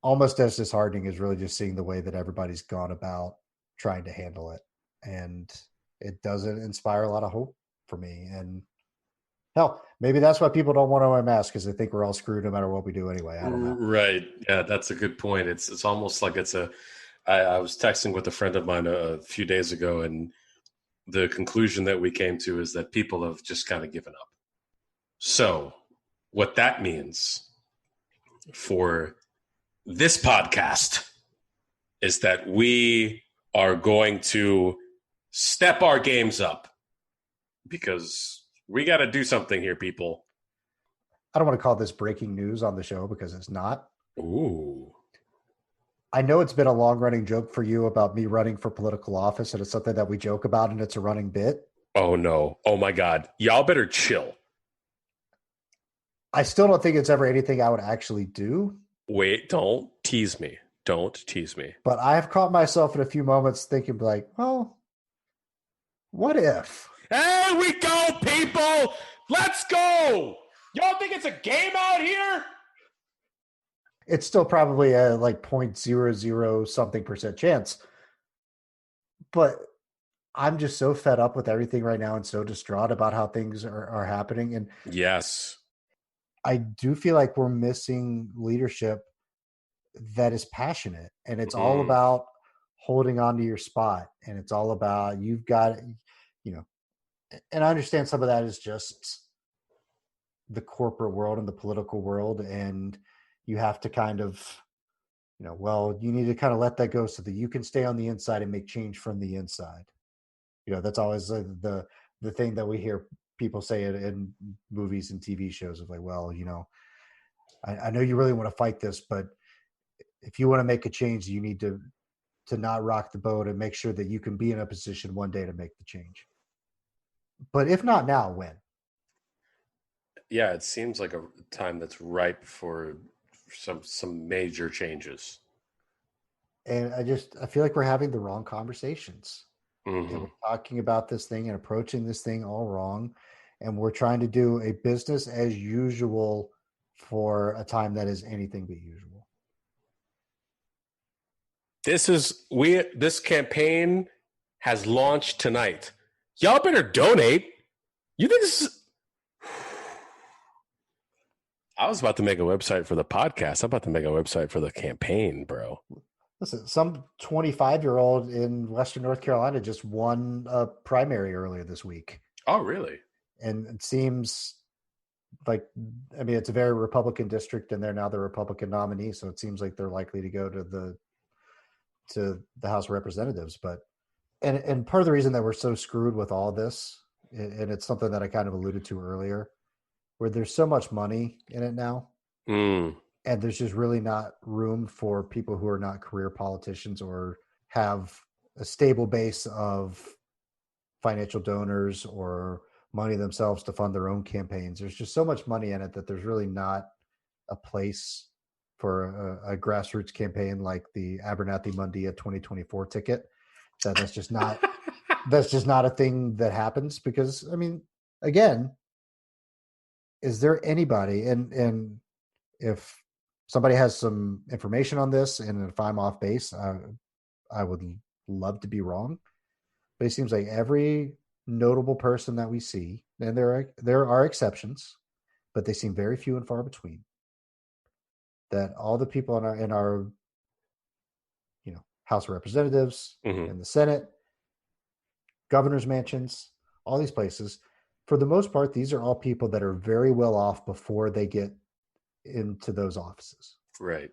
Speaker 2: almost as disheartening is really just seeing the way that everybody's gone about trying to handle it. And it doesn't inspire a lot of hope for me. And hell, maybe that's why people don't want to wear masks, because they think we're all screwed no matter what we do anyway. I don't know.
Speaker 1: Right. Yeah, that's a good point. It's almost like I was texting with a friend of mine a few days ago, and the conclusion that we came to is that people have just kind of given up. So what that means for this podcast is that we are going to step our games up, because we got to do something here, people.
Speaker 2: I don't want to call this breaking news on the show, because it's not.
Speaker 1: Ooh.
Speaker 2: I know it's been a long-running joke for you about me running for political office, and it's something that we joke about, and it's a running bit.
Speaker 1: Oh, no. Oh, my God. Y'all better chill.
Speaker 2: I still don't think it's ever anything I would actually do.
Speaker 1: Wait, don't tease me. Don't tease me.
Speaker 2: But I have caught myself in a few moments thinking like, well, what if?
Speaker 1: There we go, people. Let's go. Y'all think it's a game out here?
Speaker 2: It's still probably a like 0.00 something percent chance. But I'm just so fed up with everything right now and so distraught about how things are happening. And
Speaker 1: yes,
Speaker 2: I do feel like we're missing leadership that is passionate, and it's all about holding on to your spot, and it's all about you've got, and I understand some of that is just the corporate world and the political world, and you have to kind of, you need to kind of let that go so that you can stay on the inside and make change from the inside. That's always the thing that we hear people say it in movies and TV shows of like, well, I know you really want to fight this, but if you want to make a change, you need to not rock the boat and make sure that you can be in a position one day to make the change. But if not now, when?
Speaker 1: Yeah, it seems like a time that's ripe for some major changes.
Speaker 2: And I feel like we're having the wrong conversations. And we're talking about this thing and approaching this thing all wrong. And we're trying to do a business as usual for a time that is anything but usual.
Speaker 1: This campaign has launched tonight. Y'all better donate. You think this is... I was about to make a website for the podcast. I'm about to make a website for the campaign, bro.
Speaker 2: Listen, some 25-year-old in Western North Carolina just won a primary earlier this week.
Speaker 1: Oh, really?
Speaker 2: And it seems like, it's a very Republican district, and they're now the Republican nominee, so it seems like they're likely to go to the House of Representatives. But and part of the reason that we're so screwed with all this, and it's something that I kind of alluded to earlier, where there's so much money in it now. And there's just really not room for people who are not career politicians or have a stable base of financial donors or money themselves to fund their own campaigns. There's just so much money in it that there's really not a place for a grassroots campaign like the Abernathy Mundia 2024 ticket. That's just not a thing that happens because, again, is there anybody, and if somebody has some information on this, and if I'm off base, I would love to be wrong. But it seems like every notable person that we see, and there are exceptions, but they seem very few and far between, that all the people in our House of Representatives, in the Senate, governor's mansions, all these places, for the most part, these are all people that are very well off before they get into those offices.
Speaker 1: Right.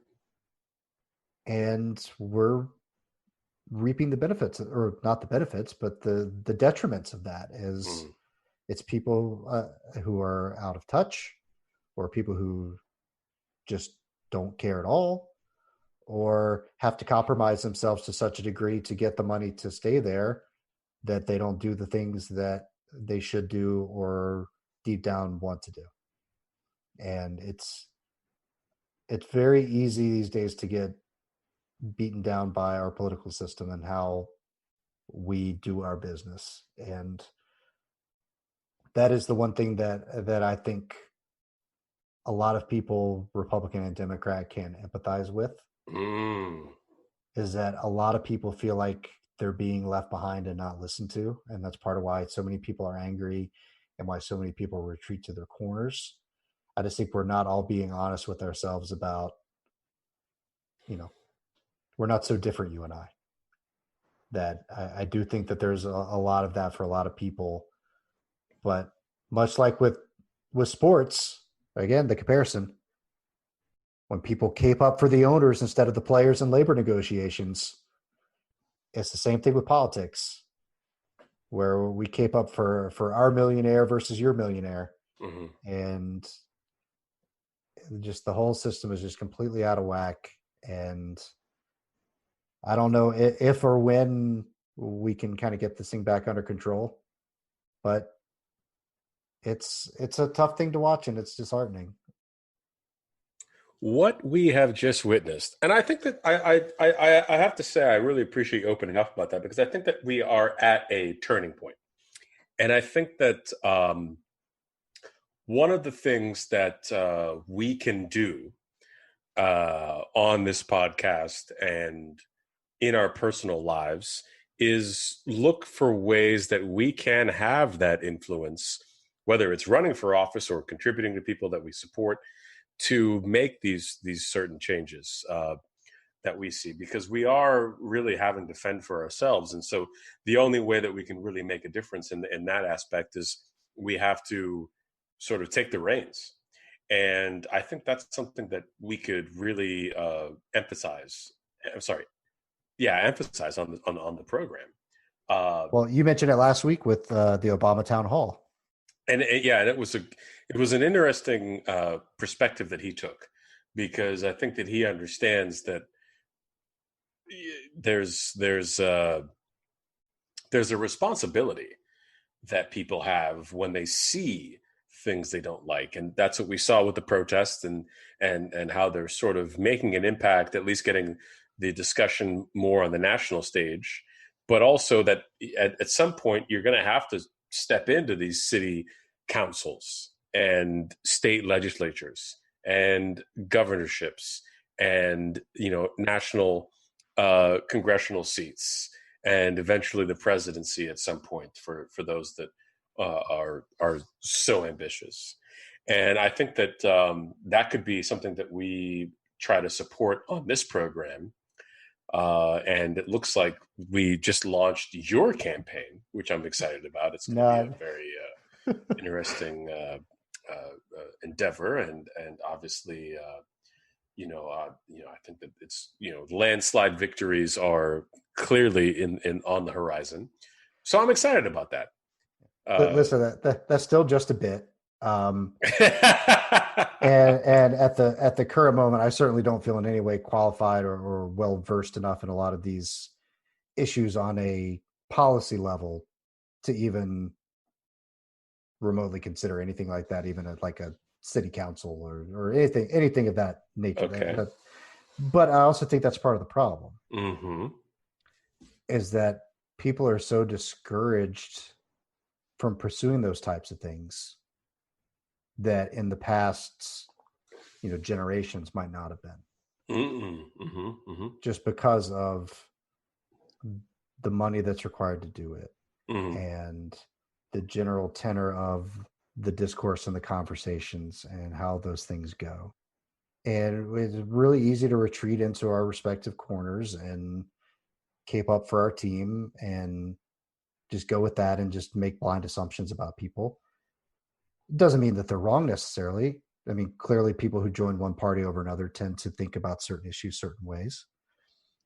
Speaker 2: And we're reaping the benefits, or not the benefits, but the detriments of that is it's people who are out of touch, or people who just don't care at all, or have to compromise themselves to such a degree to get the money to stay there that they don't do the things that they should do or deep down want to do. And it's very easy these days to get beaten down by our political system and how we do our business. And that is the one thing that I think a lot of people, Republican and Democrat, can empathize with, is that a lot of people feel like they're being left behind and not listened to. And that's part of why so many people are angry and why so many people retreat to their corners. I just think we're not all being honest with ourselves about, we're not so different, you and I. That I do think that there's a lot of that for a lot of people. But much like with sports, again, the comparison, when people cape up for the owners instead of the players in labor negotiations, it's the same thing with politics, where we cape up for our millionaire versus your millionaire. And just the whole system is just completely out of whack. And I don't know if or when we can kind of get this thing back under control, but it's a tough thing to watch, and it's disheartening.
Speaker 1: What we have just witnessed, and I think that I have to say I really appreciate you opening up about that, because I think that we are at a turning point. And I think that one of the things that we can do on this podcast and in our personal lives is look for ways that we can have that influence, whether it's running for office or contributing to people that we support, to make these certain changes that we see, because we are really having to fend for ourselves. And so the only way that we can really make a difference in that aspect is we have to sort of take the reins. And I think that's something that we could really emphasize. I'm sorry. Yeah, emphasize on the program.
Speaker 2: Well, you mentioned it last week with the Obama town hall.
Speaker 1: And it was an interesting perspective that he took, because I think that he understands that there's a responsibility that people have when they see things they don't like, and that's what we saw with the protests and how they're sort of making an impact, at least getting the discussion more on the national stage, but also that at some point you're going to have to step into these city councils and state legislatures and governorships and national congressional seats, and eventually the presidency at some point for those that are so ambitious. And I think that that could be something that we try to support on this program. And it looks like we just launched your campaign, which I'm excited about. It's going to be a very interesting endeavor, and obviously, I think that it's landslide victories are clearly in on the horizon. So I'm excited about that.
Speaker 2: Listen, that's still just a bit. And at the current moment, I certainly don't feel in any way qualified or well versed enough in a lot of these issues on a policy level to even remotely consider anything like that, even at like a city council or anything of that nature.
Speaker 1: Okay.
Speaker 2: But I also think that's part of the problem.
Speaker 1: Mm-hmm.
Speaker 2: Is that people are so discouraged from pursuing those types of things that in the past, generations might not have been.
Speaker 1: Mm-hmm. Mm-hmm.
Speaker 2: Just because of the money that's required to do it,
Speaker 1: mm-hmm.
Speaker 2: and the general tenor of the discourse and the conversations and how those things go. And it's really easy to retreat into our respective corners and cape up for our team and just go with that and just make blind assumptions about people. It doesn't mean that they're wrong necessarily. I mean, clearly people who join one party over another tend to think about certain issues certain ways.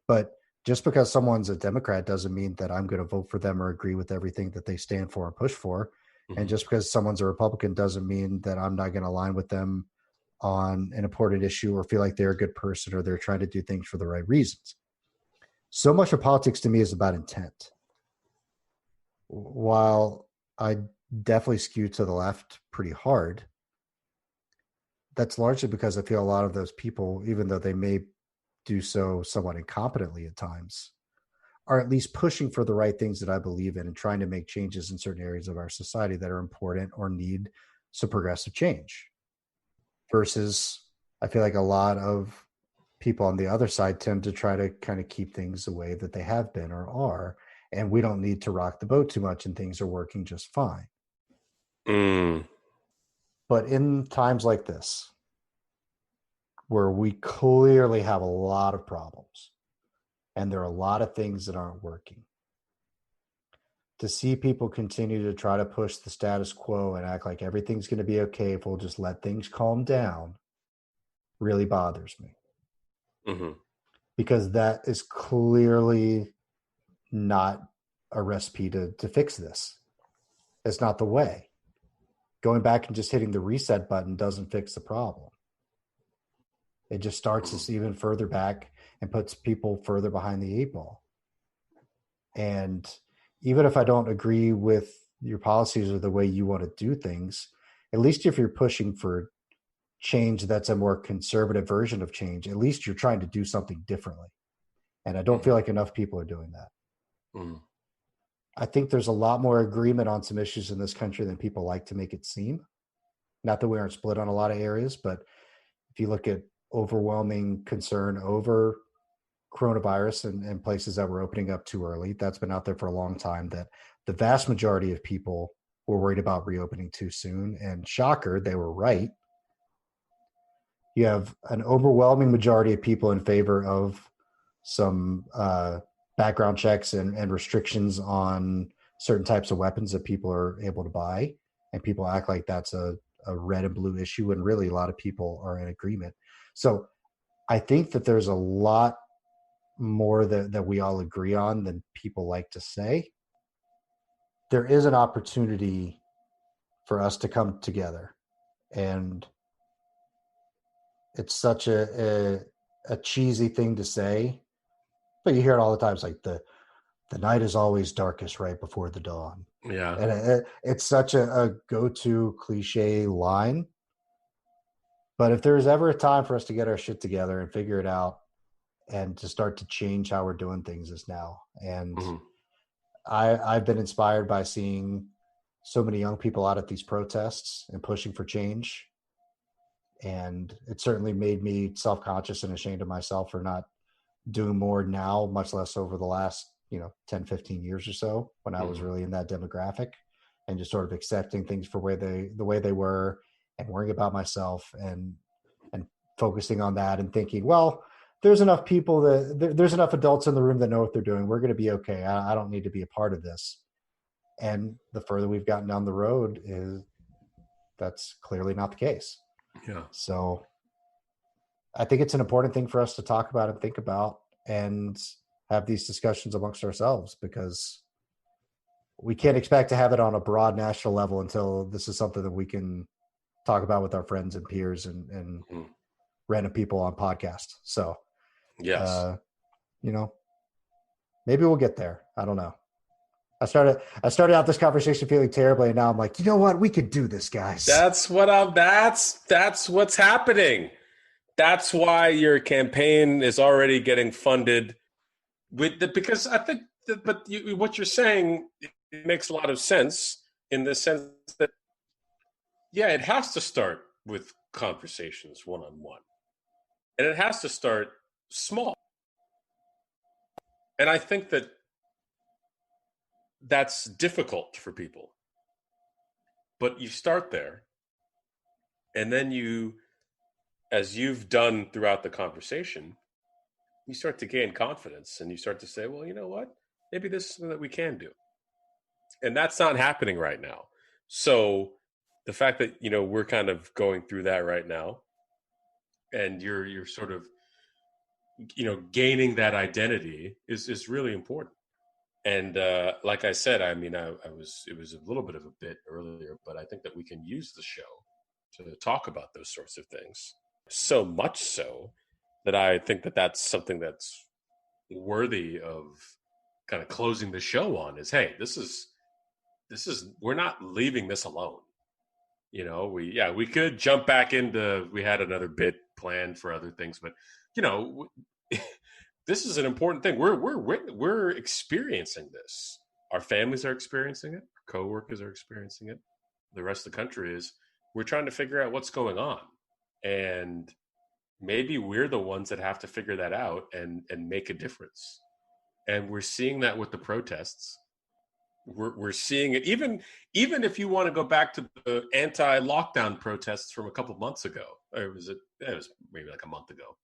Speaker 2: But just because someone's a Democrat doesn't mean that I'm going to vote for them or agree with everything that they stand for and push for. Mm-hmm. And just because someone's a Republican doesn't mean that I'm not going to align with them on an important issue or feel like they're a good person or they're trying to do things for the right reasons. So much of politics to me is about intent. While I definitely skew to the left pretty hard, that's largely because I feel a lot of those people, even though they may do so somewhat incompetently at times, are at least pushing for the right things that I believe in and trying to make changes in certain areas of our society that are important or need some progressive change. Versus, I feel like a lot of people on the other side tend to try to kind of keep things the way that they have been or are, and we don't need to rock the boat too much and things are working just fine. But in times like this, where we clearly have a lot of problems and there are a lot of things that aren't working, to see people continue to try to push the status quo and act like everything's going to be okay if we'll just let things calm down really bothers me.
Speaker 1: Mm-hmm.
Speaker 2: Because that is clearly not a recipe to fix this. It's not the way. Going back and just hitting the reset button doesn't fix the problem. It just starts us even further back and puts people further behind the eight ball. And even if I don't agree with your policies or the way you want to do things, at least if you're pushing for change that's a more conservative version of change, at least you're trying to do something differently. And I don't feel like enough people are doing that. I think there's a lot more agreement on some issues in this country than people like to make it seem. Not that we aren't split on a lot of areas, but if you look at overwhelming concern over coronavirus and places that were opening up too early, that's been out there for a long time, that the vast majority of people were worried about reopening too soon. And shocker, they were right. You have an overwhelming majority of people in favor of some background checks and restrictions on certain types of weapons that people are able to buy. And people act like that's a red and blue issue, and really a lot of people are in agreement. So I think that there's a lot more that we all agree on than people like to say. There is an opportunity for us to come together, and it's such a cheesy thing to say, but you hear it all the time. It's like the night is always darkest right before the dawn.
Speaker 1: Yeah.
Speaker 2: And it's such a go-to cliche line. But if there's ever a time for us to get our shit together and figure it out and to start to change how we're doing things, is now. And I've been inspired by seeing so many young people out at these protests and pushing for change. And it certainly made me self-conscious and ashamed of myself for not doing more now, much less over the last 10, 15 years or so, when I was really in that demographic, and just sort of accepting things for the way they were, and worrying about myself and focusing on that and thinking, well, there's enough people there's enough adults in the room that know what they're doing. We're going to be okay. I don't need to be a part of this. And the further we've gotten down the road, that's clearly not the case.
Speaker 1: Yeah.
Speaker 2: So I think it's an important thing for us to talk about and think about and have these discussions amongst ourselves, because we can't expect to have it on a broad national level until this is something that we can talk about with our friends and peers and random people on podcasts. So,
Speaker 1: yes,
Speaker 2: maybe we'll get there. I don't know. I started out this conversation feeling terribly, and now I'm like, you know what? We could do this, guys.
Speaker 1: That's what's happening. That's why your campaign is already getting funded because I think what you're saying, it makes a lot of sense, in the sense that, yeah, it has to start with conversations one-on-one, and it has to start small. And I think that's difficult for people, but you start there, and then as you've done throughout the conversation, you start to gain confidence, and you start to say, well, you know what? Maybe this is something that we can do. And that's not happening right now. So the fact that, we're kind of going through that right now, and you're sort of, gaining that identity is really important. And like I said, I mean, it was a little bit of a bit earlier, but I think that we can use the show to talk about those sorts of things. So much so that I think that that's something that's worthy of kind of closing the show on, is, hey, this is we're not leaving this alone. We could jump back into, we had another bit planned for other things, but this is an important thing. We're experiencing this. Our families are experiencing it. Our coworkers are experiencing it. The rest of the country is. We're trying to figure out what's going on, and maybe we're the ones that have to figure that out and make a difference. And we're seeing that with the protests. We're seeing it even if you want to go back to the anti-lockdown protests from a couple of months ago, or it was maybe like a month ago.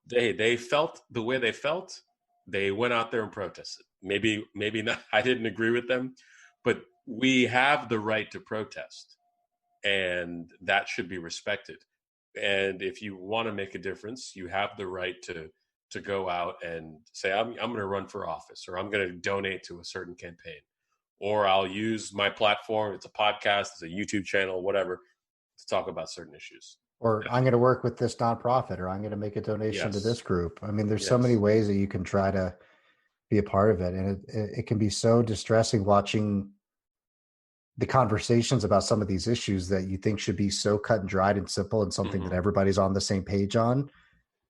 Speaker 1: They felt the way they felt. They went out there and protested. Maybe not. I didn't agree with them, but we have the right to protest, and that should be respected. And if you want to make a difference, you have the right to go out and say, I'm going to run for office, or I'm going to donate to a certain campaign, or I'll use my platform. It's a podcast, it's a YouTube channel, whatever, to talk about certain issues.
Speaker 2: Or I'm going to work with this nonprofit, or I'm going to make a donation to this group. I mean, there's so many ways that you can try to be a part of it. And it can be so distressing watching the conversations about some of these issues that you think should be so cut and dried and simple, and something that everybody's on the same page on,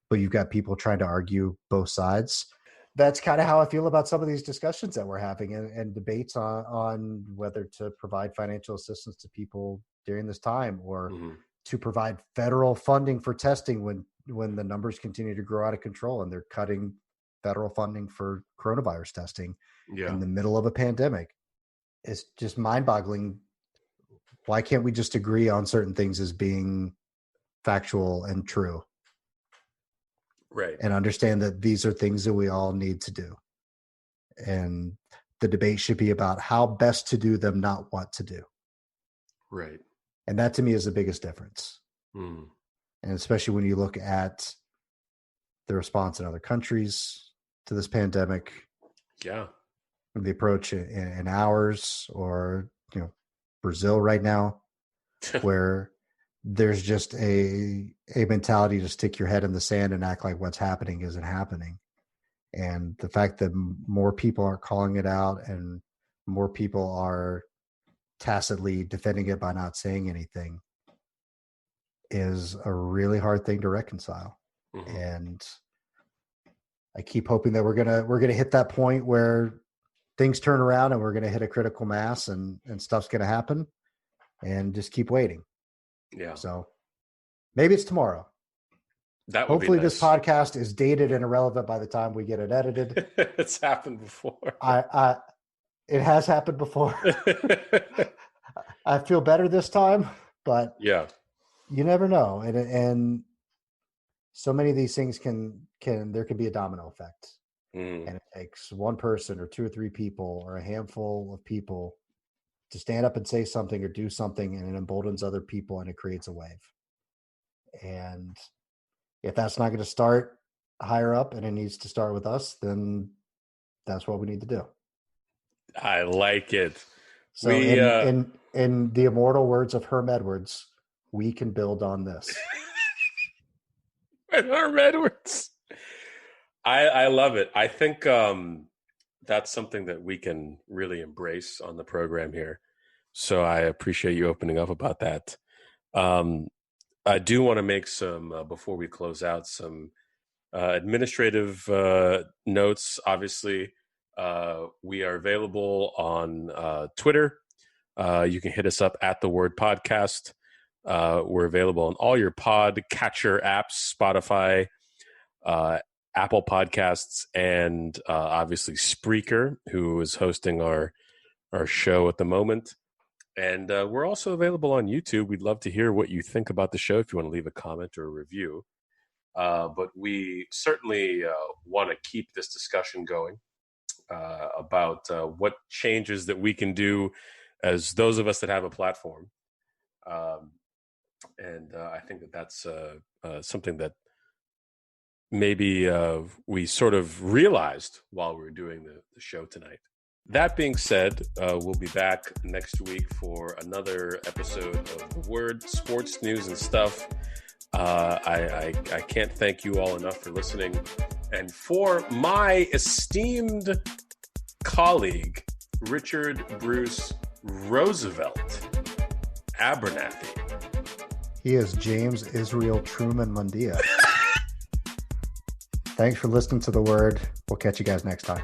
Speaker 2: but you've got people trying to argue both sides. that's kind of how I feel about some of these discussions that we're having and debates on whether to provide financial assistance to people during this time or to provide federal funding for testing when the numbers continue to grow out of control and they're cutting federal funding for coronavirus testing in the middle of a pandemic. It's just mind-boggling. Why can't we just agree on certain things as being factual and true?
Speaker 1: Right.
Speaker 2: And understand that these are things that we all need to do. And the debate should be about how best to do them, not what to do.
Speaker 1: Right.
Speaker 2: And that to me is the biggest difference. And especially when you look at the response in other countries to this pandemic.
Speaker 1: Yeah.
Speaker 2: And the approach in ours or, Brazil right now, where there's just a mentality to stick your head in the sand and act like what's happening isn't happening. And the fact that more people are calling it out and more people are tacitly defending it by not saying anything is a really hard thing to reconcile. And I keep hoping that we're gonna hit that point where things turn around and we're gonna hit a critical mass and stuff's gonna happen, and just keep waiting.
Speaker 1: Yeah.
Speaker 2: So maybe it's tomorrow.
Speaker 1: That would
Speaker 2: hopefully
Speaker 1: be nice.
Speaker 2: This podcast is dated and irrelevant by the time we get it edited.
Speaker 1: It's happened before.
Speaker 2: It has happened before. I feel better this time, but
Speaker 1: yeah,
Speaker 2: you never know. And so many of these things there can be a domino effect. And it takes one person or two or three people or a handful of people to stand up and say something or do something, and it emboldens other people and it creates a wave. And if that's not going to start higher up and it needs to start with us, then that's what we need to do.
Speaker 1: I like it.
Speaker 2: So in the immortal words of Herm Edwards, we can build on this.
Speaker 1: Herm Edwards. I love it. I think that's something that we can really embrace on the program here. So I appreciate you opening up about that. I do want to make some, before we close out, some administrative notes. Obviously, we are available on Twitter. You can hit us up at The Word Podcast. We're available on all your pod catcher apps, Spotify, Apple Podcasts, and obviously Spreaker, who is hosting our show at the moment. And we're also available on YouTube. We'd love to hear what you think about the show if you want to leave a comment or a review. But we certainly want to keep this discussion going about what changes that we can do as those of us that have a platform. And I think that's something that maybe we sort of realized while we were doing the show tonight. That being said, we'll be back next week for another episode of The Word, sports news and stuff. I can't thank you all enough for listening. And for my esteemed colleague, Richard Bruce Roosevelt Abernathy.
Speaker 2: He is James Israel Truman Mundia. Thanks for listening to The Word. We'll catch you guys next time.